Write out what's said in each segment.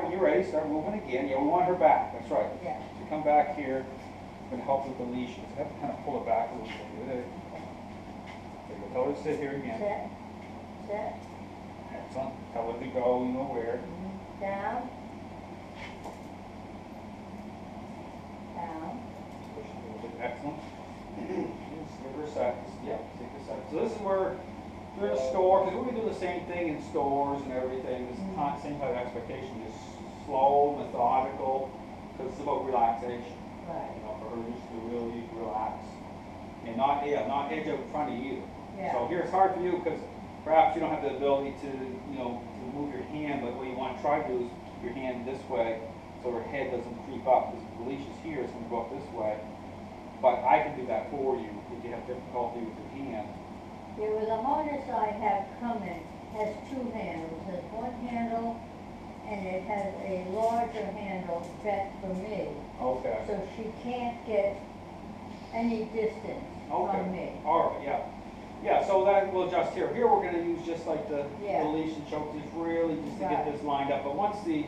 when you're ready, start moving again. Yeah, we want her back. That's right. Yeah. So come back here. Going to help with the leash. So I have to kind of pull it back a little bit. There you go. Tell her to sit here again. Sit. Sit. Excellent. Tell her to go, you know where. Down. Down. Push it a little bit. Excellent. Just give her a sec. Yeah, take a sec. So this is where you're in a store, because we're going to do the same thing in stores and everything. This same type of expectation. Just slow, methodical, because it's about relaxation. Right. You know, for her just to really relax. And not edge out in front of you. Yeah. So here it's hard for you because perhaps you don't have the ability to, to move your hand, but what you want to try to do is your hand this way so her head doesn't creep up, because the leash is here, it's going to go up this way. But I can do that for you if you have difficulty with your hand. Yeah, well, the harness I have coming has two handles. There's one handle, and it has a larger handle set for me. Okay. So she can't get any distance from me. All right, yeah. Yeah, so that we'll adjust here. Here we're going to use just like the leash and choke, just really just to get this lined up. But once the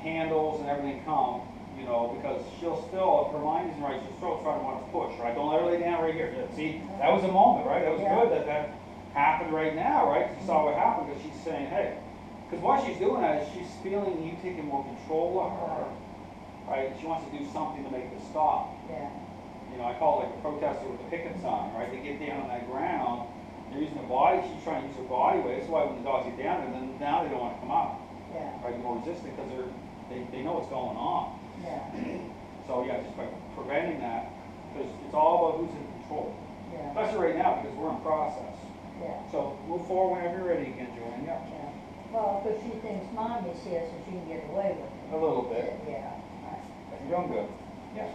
handles and everything come, because she'll still, if her mind isn't right, she'll still try to want to push, right? Don't let her lay down right here. See, that was a moment, right? That was good that happened right now, right? Because you saw what happened, because she's saying, hey, because what she's doing is she's feeling you taking more control of her, right? She wants to do something to make this stop. Yeah. I call it like a protester with a picket sign, right? They get down on that ground, they're using their body, she's trying to use her body weight. That's why when the dogs get down there, then now they don't want to come up. Yeah. Right? They're more resistant because they know what's going on. Yeah. So yeah, just by preventing that, because it's all about who's in control. Yeah. Especially right now, because we're in process. Yeah. So move forward whenever you're ready again, Joanne. Yeah. Yeah. Well, because she thinks mommy's here, so she can get away with it. A little bit. Yeah. You're doing good. Yeah.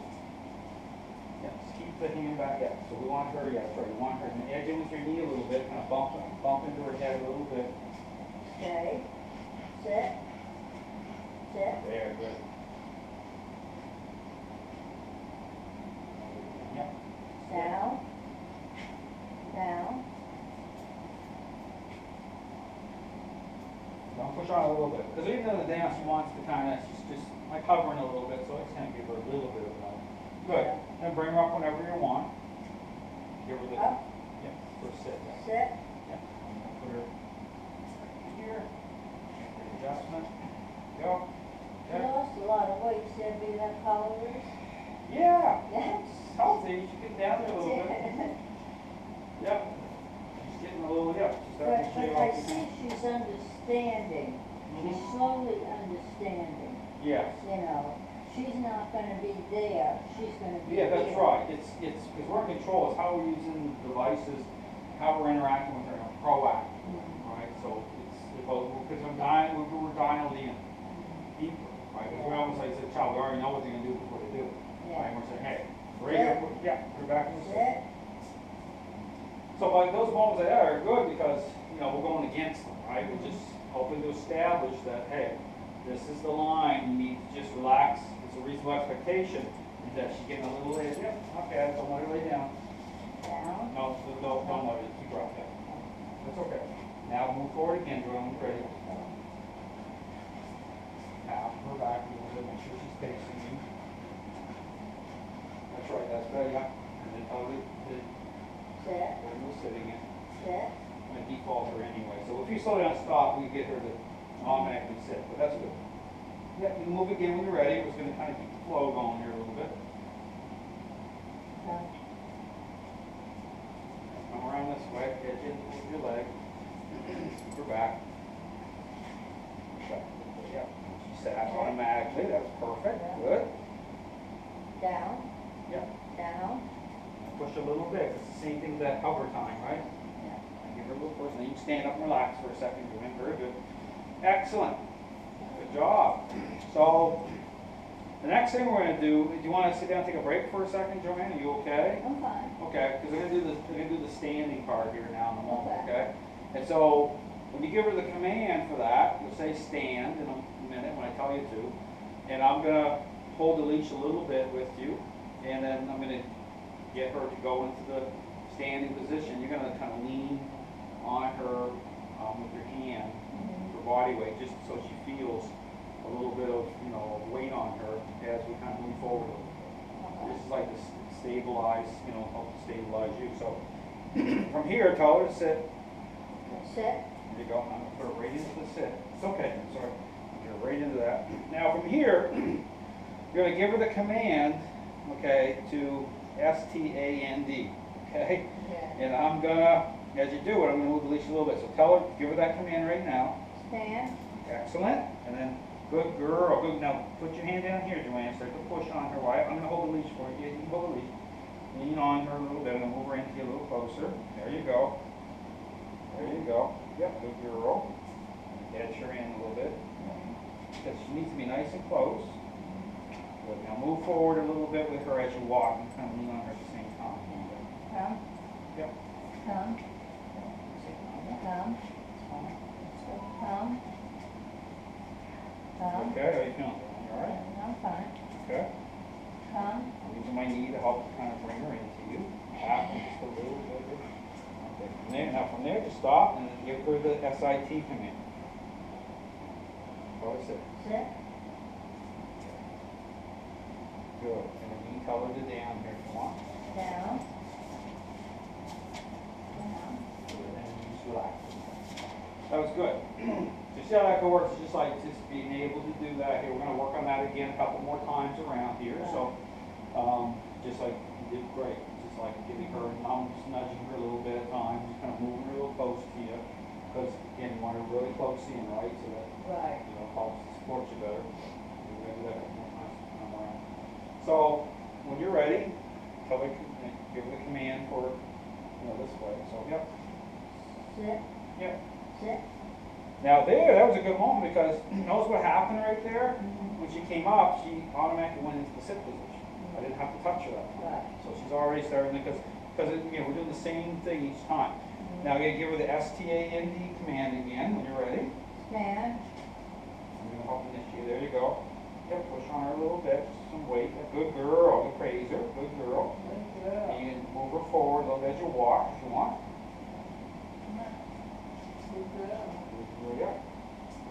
Yeah, just keep the hand back. Yeah. So we want her, yeah, that's right. We want her to edge in with your knee a little bit, kind of bump into her head a little bit. Okay. Sit. Sit. There, good. Yeah. Down. Down. Don't push on a little bit. Because even though the dance she wants to kind of, she's just like hovering a little bit, so I just kind of give her a little bit of a good. And bring her up whenever you want. Give her the, up. Yeah, first sit. Yeah. Sit. Yeah. Put her here. Adjustment. Go. She lost a lot of weight, Sadie, that followers. Yeah. Yes. Healthy. She get down there a little bit. Yep. She's getting a little, she's But starting to I shave see she's understanding. She's slowly understanding. Yes. She's not going to be there. She's going to be Yeah, that's here. right. It's because we're in control. It's how we're using the devices, how we're interacting with her, proactive. Right? So it's about, because we're dialed in deeper, right? Because we almost like a child, we already know what they're going to do before they do it. Yeah. Right? And we're saying, hey, we're here. Put her back in the seat. Sit. So like those moments like that are good because we're going against them, right? We're just hoping to establish that, hey, this is the line. You need to just relax. It's a reasonable expectation. Is that she's getting a little late? Yep. Okay. Don't let her lay down. Down. No, don't let her. Keep her up there. That's okay. Now move forward again, Joanne. Ready? Now her back a little bit. Make sure she's facing you. That's right. That's better. Yeah. And then Sit. we're sitting in. Sit. I'm going to default her anyway. So if you slow down, stop, we get her to automatically sit. But that's good. Yeah, you move again when you're ready. We're just going to kind of keep the flow going here a little bit. Come around this way. Edge in with your leg. Keep her back. Yeah. She sat automatically. That was perfect. Good. Down. Yeah. Down. Push a little bit. It's the same thing as that hover time, right? Yeah. Give her a little push. Then you can stand up and relax for a second. Doing very good. Excellent. Good job. So the next thing we're going to do you want to sit down and take a break for a second, Joanne? Are you okay? I'm fine. Okay, because we're going to do the standing part here now in a moment, okay? And so when you give her the command for that, you'll say stand in a minute when I tell you to. And I'm going to hold the leash a little bit with you. And then I'm going to get her to go into the standing position. You're going to kind of lean on her with your hand, her body weight, just so she feels a little bit of, you know, weight on her as we kind of move forward. This is like to stabilize, you know, help stabilize you. So from here, tell her to sit. Sit. There you go. I'm going to put her right into the sit. It's okay. I'm sorry. Get her right into that. Now from here, you're going to give her the command, okay, to S-T-A-N-D, okay? Yeah. And I'm going to, as you do it, I'm going to move the leash a little bit. So tell her, give her that command right now. Stand. Excellent. And then, good girl. Good. Now, put your hand down here, Joanne. Start to push on her. Why? I'm going to hold the leash for you. You can hold the leash. Lean on her a little bit. I'm going to move her into you a little closer. There you go. There you go. Yep, good girl. Edge her in a little bit. Because she needs to be nice and close. Good. Now move forward a little bit with her as you walk and kind of lean on her at the same time. Come. Yep. Come. Come. Come. Come. Okay, how you feeling? You all right? I'm fine. Okay. Come. I'm using my knee to help kind of bring her into you. Tap her just a little bit. Okay. From there, just stop and then give her the SIT command. Go to sit. Sit. Good. And then you can tell her to down here if you want. Down. Down. Good. And then just relax. That was good. So see how that works? It's just like just being able to do that here. We're going to work on that again a couple more times around here. So just like you did great. Just like giving her numbs, nudging her a little bit at times, just kind of moving her a little close to you. Because again, you want her really close in, right? So that you know helps support you better. We're going to do that a couple more times around. So when you're ready, tell her, give her the command for this way. So yep. Sit. Yep. Sit. Now there, that was a good moment because notice what happened right there? When she came up, she automatically went into the sit position. I didn't have to touch her that time. Right. So she's already starting because we're doing the same thing each time. Now I'm going to give her the S-T-A-N-D command again when you're ready. Stand. I'm going to help initiate. There you go. Yep, push on her a little bit, some weight. Good girl. Good praise her. Good girl. Good girl. And you can move her forward a little bit as you walk if you want. Good girl. Yeah.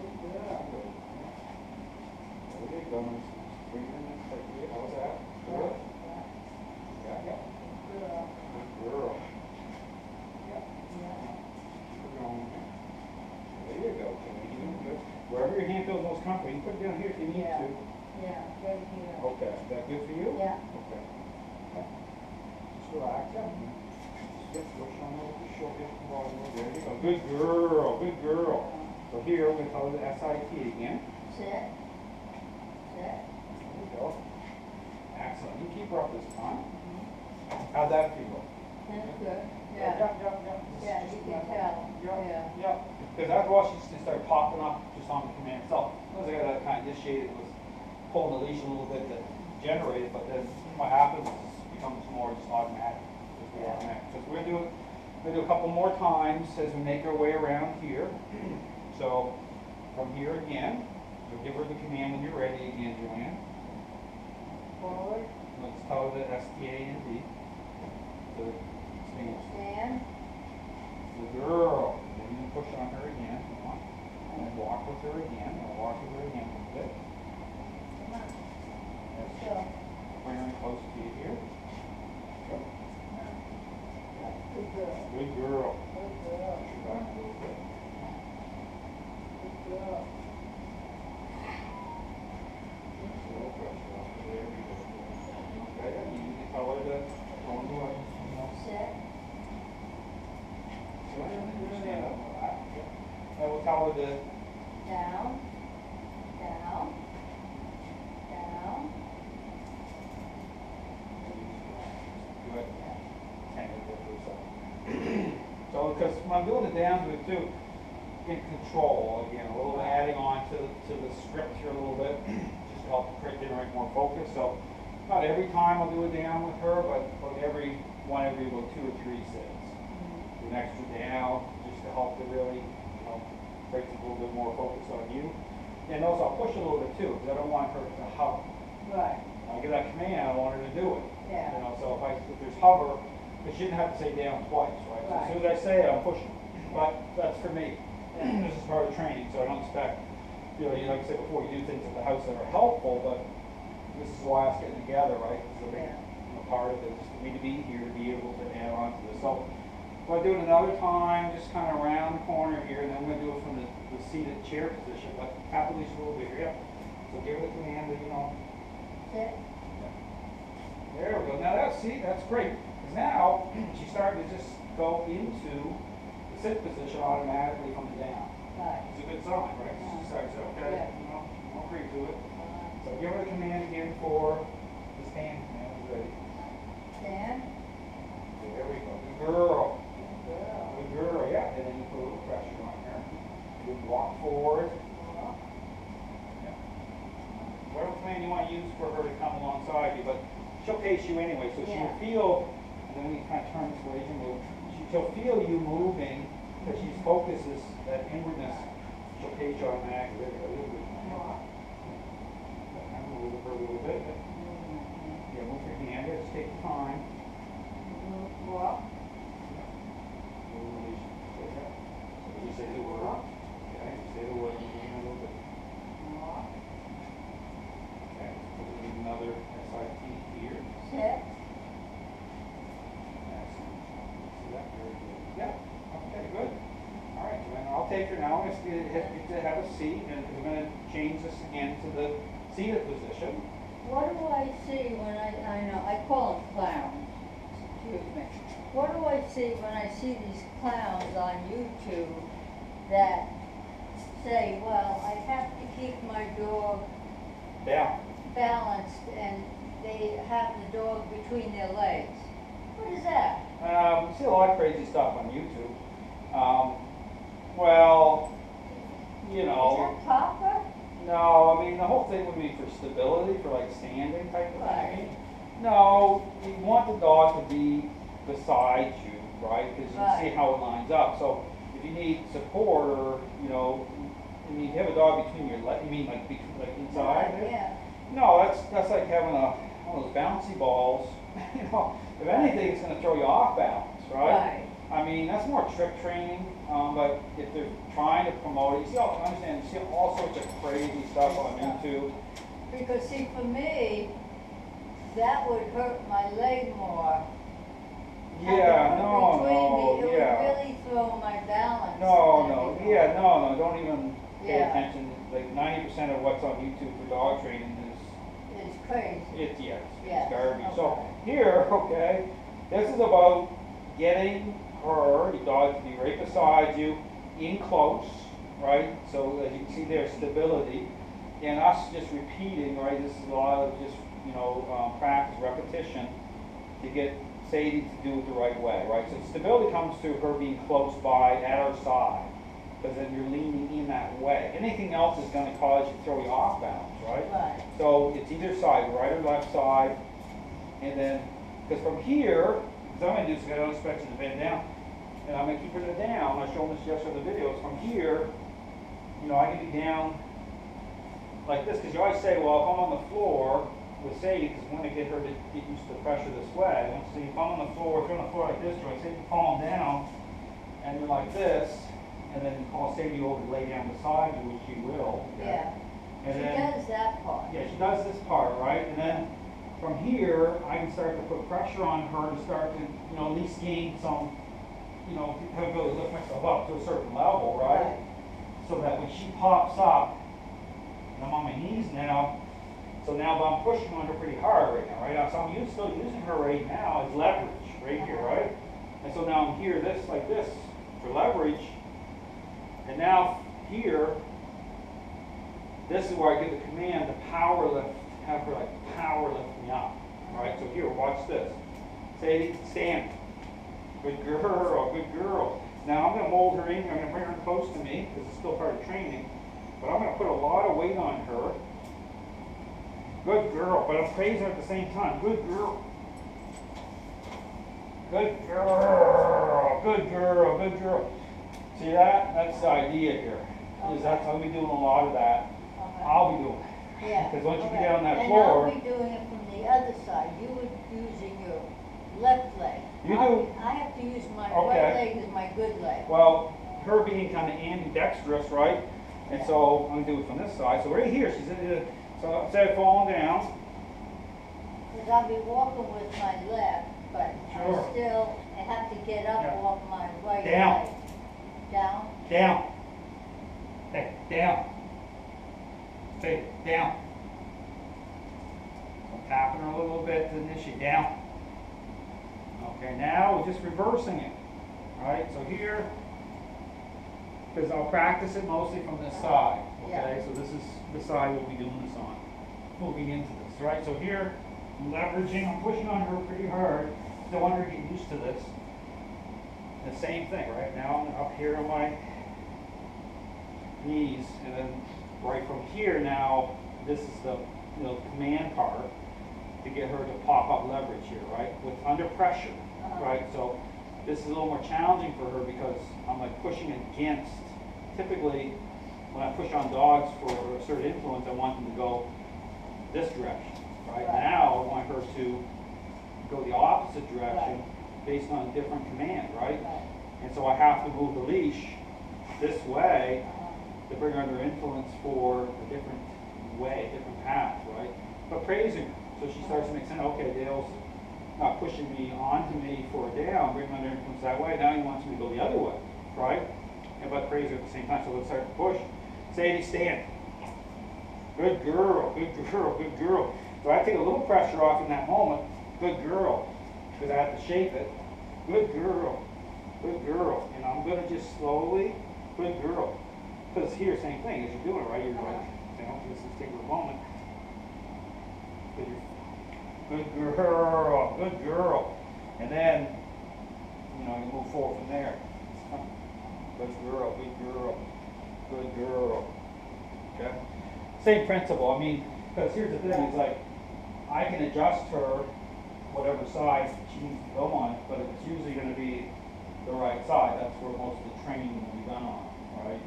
Good girl. There you go. Bring her in right here. How's that? Good. Yeah. Good girl. Good girl. Yeah. Keep her going. There you go. Good. Wherever your hand feels most comfortable, you can put it down here if you need to. Yeah, right here. Okay. Is that good for you? Yeah. Okay. Just relax. Just push on over the shoulder. There you go. Good girl. Good girl. So here, we're going to tell her the SIT again. Sit. Sit. There we go. Excellent. You keep her up this time. How'd that feel? That's good. Yeah. Yeah, you can tell. Yeah. Because after a while, she's going to start popping up just on the command itself. Once I got that kind of initiated, it was pulling the leash a little bit to generate it, but then what happens is it becomes more just automatic. So we're going to do a couple more times as we make our way around here. So from here again, we'll give her the command when you're ready again, Joanne. Forward. Let's tell her the S-T-A-N-D. So stand. Stand. Good girl. Then you can push on her again. Come on. And then walk with her again. And walk with her again a little bit. Come on. Let's go. Bring her close to you here. Go. Good girl. Good girl. Good girl. Back a little bit. Good girl. A little pressure off of there. Okay, and you can tell her to go into a, Sit. stand up. And we'll tell her to Down. Down. Down. do it. Hang it there for a second. So, because when I'm doing the down to it too, get control again, a little bit adding on to the script here a little bit, just to help generate more focus. So, not every time I'll do a down with her, but every 2 or 3 sets. Do an extra down, just to help to really, create a little bit more focus on you. And also, I'll push a little bit too, because I don't want her to hover. Right. When I get that command, I want her to do it. Yeah. So if there's hover, because she didn't have to say down twice, right? So as soon as I say it, I'm pushing. But that's for me. This is part of training, so I don't expect you know, like I said before, you do things at the house that are helpful, but this is why us getting together, right? This is a big part of it, is for me to be here, to be able to add on to this. So I'm going to do it another time, just kind of around the corner here, and then I'm going to do it from the seated chair position, but tap at least a little bit here. Yep. So give it the command that, you know. Sit. There we go. Now that's great. Because now she's starting to just go into the sit position automatically from the down. Right. It's a good sign, right? She starts to, okay, you know, won't agree to it. So give her the command again for the stand command. Is ready. Stand. There we go. Good girl. Good girl, yeah. And then you put a little pressure on her. Good walk forward. Yeah. Whatever command you want to use for her to come alongside you, but she'll pace you anyway, so she'll feel, and then we kind of turn this way as you move, she'll feel you moving, because she's focuses that inwardness, she'll pace you automatically. There we go. Move her a little bit. Yeah, move your hand. Just take the time. Walk. You say the word. Okay, you say the word. Move your hand a little bit. Okay, we'll do another SIT here. Sit. Excellent. See that? Very good. Yeah. Okay, good. All right, Joanna, I'll take her now. I'm going to have a seat, and we're going to change this again to the seated position. What do I see when I know, I call them clowns, excuse me. What do I see when I see these clowns on YouTube that say, well, I have to keep my dog balanced, and they have the dog between their legs? What is that? You see a lot of crazy stuff on YouTube. Well, you know. Is that proper? No, I mean, the whole thing would be for stability, for like standing type of Right. thing. No, you want the dog to be beside you, right? Because you see how it lines up. So if you need support, or, you know, I mean, you have a dog between your legs, you mean like inside there? Yeah. No, that's like having one of those bouncy balls. You know, if anything, it's going to throw you off balance, right? I mean, that's more trick training, but if they're trying to promote it, you see all sorts of crazy stuff on YouTube. Because see, for me, that would hurt my leg more. Yeah, It would really throw my balance. No, don't even pay Yeah. attention. Like 90% of what's on YouTube for dog training It's crazy. it's Yeah, garbage. okay. So here, okay, this is about getting her, your dog, to be right beside you, in close, right? So as you can see there, stability, and us just repeating, right? This is a lot of just, you know, practice, repetition, to get Sadie to do it the right way, right? So stability comes through her being close by, at her side, because then you're leaning in that way. Anything else is going to cause you to throw you off balance, right? Right. So it's either side, right or left side, and then, because from here, because I'm going to do this, I don't expect you to bend down, and I'm going to keep it down. I showed this yesterday in the videos. From here, you know, I can be down like this, because you always say, well, if I'm on the floor with Sadie, because we want to get her to get used to the pressure this way. I want to see if I'm on the floor, if you're on the floor like this, Joy, say you fall down, and you're like this, and then call Sadie over to lay down beside you, which she will. Okay? Yeah. And She then, does that part. yeah, she does this part, right? And then from here, I can start to put pressure on her to start to, you know, at least gain some, you know, have ability to lift myself up to a certain level, right? So that when she pops up, and I'm on my knees now, so now I'm pushing on her pretty hard right now, right? So I'm still using her right now as leverage, right here, right? And so now I'm here, this, like this, for leverage. And now here, this is where I give the command to power lift, have her like power lift me up. All right, so here, watch this. Sadie, stand. Good girl, good girl. Now I'm going to mold her in here. I'm going to bring her close to me because it's still part of training. But I'm going to put a lot of weight on her. Good girl, but I'm praising her at the same time. Good girl. Good girl. Good girl. Good girl. See that? That's the idea here. Is that's how we doing a lot of that. I'll be doing it. Yeah. Because once you get down that and floor. I'll be doing it from the other side. You would using your left leg. You do. I have to use my Okay. right leg as my good leg. Well, her being kind of ambidextrous, right? And so I'm gonna do it from this side. So right here, so instead of falling down. Because I'll be walking with my left, but Sure. I have to get up off my right Down. leg. Down? Down. Hey, down. Hey, down. I'm tapping her a little bit to initiate. Down. Okay, now we're just reversing it. Alright, so here, because I'll practice it mostly from this side. Okay, so this is the side we'll be doing this on. Moving into this, right? So here, I'm leveraging, I'm pushing on her pretty hard. Don't want her to get used to this. The same thing, right? Now I'm up here on my knees, and then right from here now, this is the command part to get her to pop up leverage here, right? With under pressure, right? So this is a little more challenging for her because I'm like pushing against. Typically, when I push on dogs for a certain influence, I want them to go this direction, right? Now I want her to go the opposite direction based on a different command, right? And so I have to move the leash this way to bring her under influence for a different way, a different path, right? But praising her. So she starts to make sense, okay, Dale's not pushing me onto me for a down, bring him under influence that way, now he wants me to go the other way, right? And but praise her at the same time, so let's start to push. Sadie, stand. Good girl, good girl, good girl. So I take a little pressure off in that moment, good girl, because I have to shape it. Good girl, good girl. And I'm going to just slowly, good girl. Because here, same thing, as you're doing it, right? You're like, this is take a moment. Good girl, good girl. And then, you move forward from there. Good girl, good girl, good girl. Okay? Same principle. I mean, because here's the thing, it's like, I can adjust her whatever side she needs to go on, but it's usually going to be the right side. That's where most of the training will be done on, right?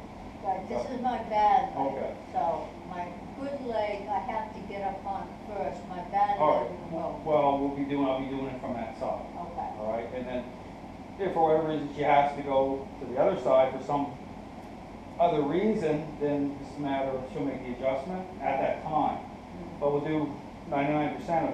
Right, this is my bad leg. Okay. So my good leg, I have to get up on first. My bad All leg right. will go. Well, I'll be doing it from that side. Okay. All right, and then if for whatever reason she has to go to the other side for some other reason, then it's a matter of she'll make the adjustment at that time. But we'll do 99% of